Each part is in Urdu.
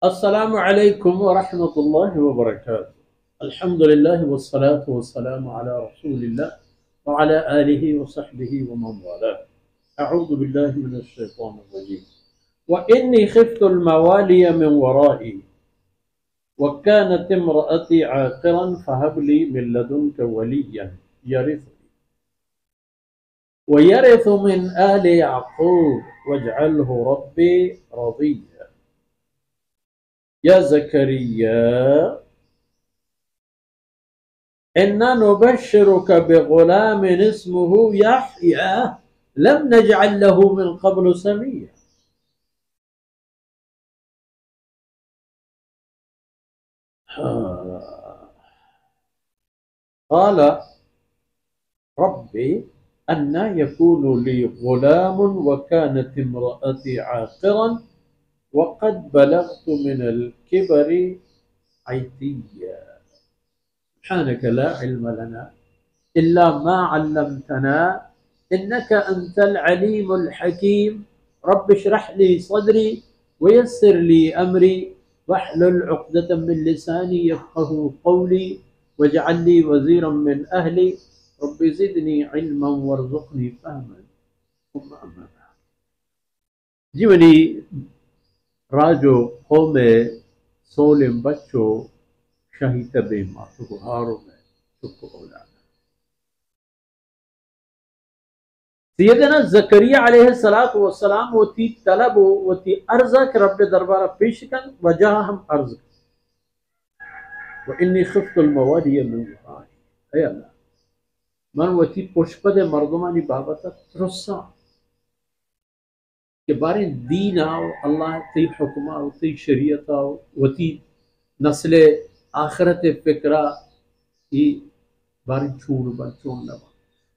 السلام عليكم ورحمة الله وبركاته. الحمد لله والصلاة والسلام على رسول الله وعلى آله وصحبه ومن والاه. أعوذ بالله من الشيطان الرجيم. وإني خفت الموالي من ورائي وكانت امرأتي عاقرا فهب لي من لدنك وليا يرثني ويرث من آل يعقوب واجعله ربي رضيا. يا زكريا إنا نبشرك بغلام اسمه يحيى لم نجعل له من قبل سميا. قال ربي أنى يكون لي غلام وكانت امرأتي عاقرا وقد بلغت من الكبر عتيا. سبحانك لا علم لنا إلا ما علمتنا إنك أنت العليم الحكيم. رب اشرح لي صدري ويسر لي أمري واحلل عقدة من لساني يفقه قولي واجعل لي وزيرا من أهلي رب زدني علما وارزقني فهما. ثم أما بعد. جیونی راجو قوم سولم بچو شاہی تبے ماتو ہارو میں چکو اولاد سیدنا زکریا علیہ السلام وتی طلب وتی عرضہ کہ رب دربارہ پیش کن وجہ ہم عرض وانی خفت الموالی من ورائی. اے اللہ من وتی پشپد مردمانی بابتا ترسا کہ بارے دین آو اللہ تی حکم آو تی شریعت آو وتی نسل آخرت فکرہ یہ بارے چون لبا.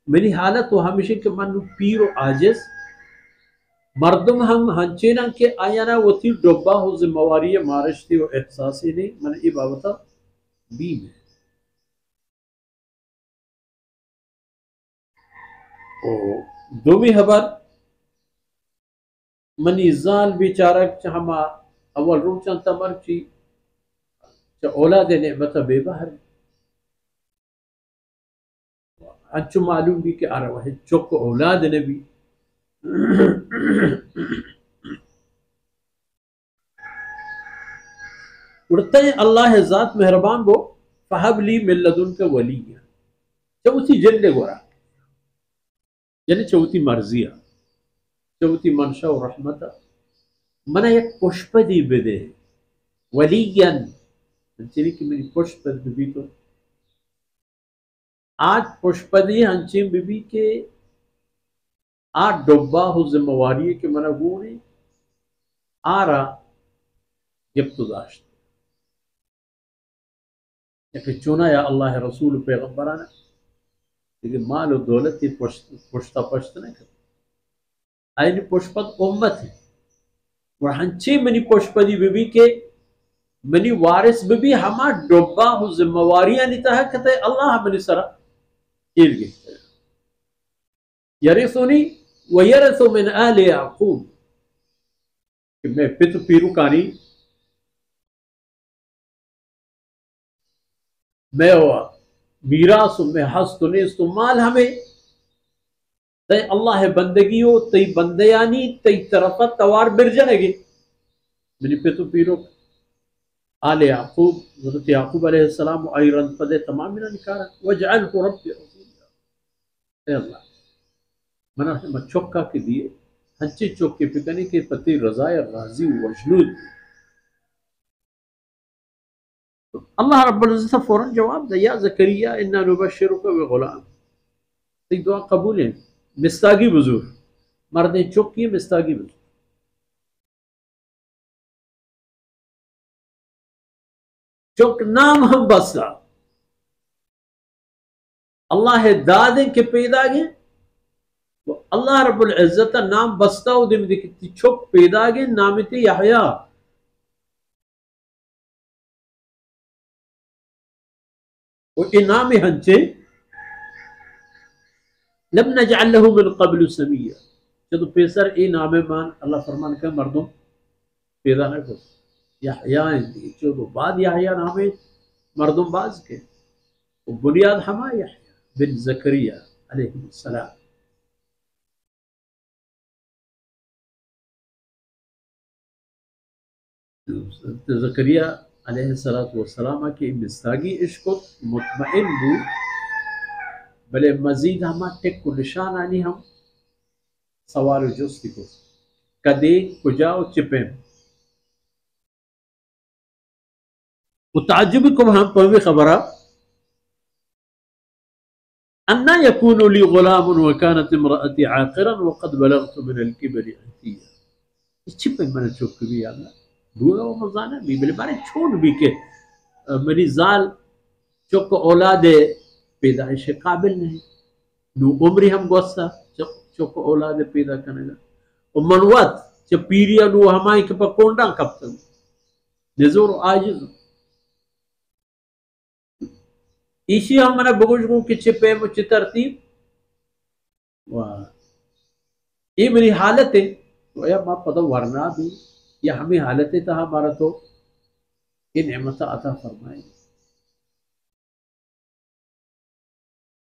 میری حالت تو ہمیشہ کہ من پیر و عاجز مردم ہم ہنچینا کہ آیانا وہ تھی ڈبا ہو ذمہ مارشتی و احساسی نہیں من ای بابتا بیم ہے. دومی خبر منی زال بیچارک چہما اول روم چانتا مرچی چا اولاد نعمت بے بہر انچو معلوم بھی کہ آرہ وحید چک اولاد نبی اڑتا ہے اللہ ذات مہربان بو فہب لی من لدنک ولی چوتی جنڈے گورا یعنی چوتی مرضیہ چوتی منشا و رحمتا منہ یک پشپدی بدے ولین چلی کہ میری پشپد بھی تو آج پشپدی ہنچین بی بی کے آج ڈبا ہو ذمہ واری کے منہ گونے آرہ گفت داشت کہ چونا یا اللہ رسول پیغمبرانا لیکن مال و دولتی پشتا پشت نہیں کرتا آئینی پشپد امت ہے اور ہنچی منی پشپدی بی بی کے منی وارث بی بی ہما ڈبا ہو ذمہ واریاں نہیں کہتے اللہ منی سرہ ارگی یرثنی ویرث من آل یعقوب کہ میں پتو پیرو کانی میں میراث میں ہست نیست مال ہمیں تے اللہ بندگی ہو تے بندیانی تے طرفہ توار برجنگی منی پتو پیرو آل یعقوب حضرت یعقوب علیہ السلام آئی رند پدے تمام منہ نکارا وجعلہ رب رضیہ. اے اللہ منہ چکا کے دیئے ہنچے چکے پکنے کے پتی رضای راضی وجنود. اللہ رب العزت فوراً جواب دے یا زکریہ انا نبشرک بغلام. تی دعا قبول ہے مستاگی بزور مردیں چکی مستاگی بزور چک نام ہم بسا اللہ دادیں کے پیدا گئے اللہ رب العزت نام بستا ہو دے میں دیکھتی چھک پیدا گئے نامتی یحییٰ وہ انام ہنچے لم نجعل له من قبل سمیہ جب پیسر ای نام مان اللہ فرمان کا مردم پیدا نہ کر یحییٰ جو تو بعد یحییٰ نام ہے مردم باز کے، وہ بنیاد ہما یحییٰ بن زکریہ علیہ السلام. زکریہ علیہ السلام کی مستاگی عشق مطمئن بو، بلے مزید ہما ٹک کو نشان آنی ہم سوال و جستی کو کدے کجا و چپیں متعجب کو ہم پہوی خبرہ أن يكون لي غلام وكانت امرأتي عاقرا وقد بلغت من الكبر عتيا. چپیں میں نے چوک بھی اللہ بولا و مزانا بھی بلے بارے چھوڑ بھی کہ میری زال چوک اولاد پیدائش قابل نہیں، نو عمری ہم گوستا چوک اولاد پیدا کرنے گا و منوات چا پیریا نو ہمائی کے پا کونڈا کبتا نزور آجز ایشی ہم منہ بگوشگوں کی چپے مچ ترتیب یہ میری حالت ہے تو یا ماں پتہ ورنہ بھی یا ہمیں حالت ہے تھا ہمارا تو یہ نعمت عطا فرمائے.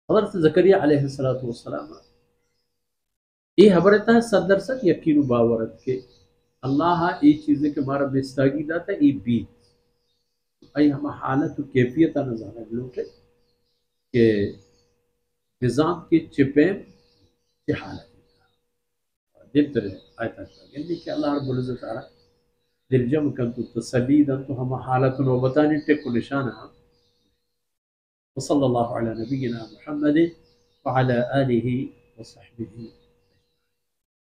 حضرت زکریہ علیہ السلام یہ حبرتا ہے صدر سک یقین و باورت کے اللہ یہ چیزیں کہ ہمارا بستاگی داتا ہے یہ بیت ای ہم حالت و کیفیت نظارہ لوٹے کہ نظام کی چپیں کی حالت دل ترے آیت یعنی کہ اللہ رب العزت تعالی دل جمع کن تو تسلیدن تو ہم حالت و بتانی ٹک و نشانہ. وصلی اللہ علی نبینا محمد وعلى آلہ وصحبہ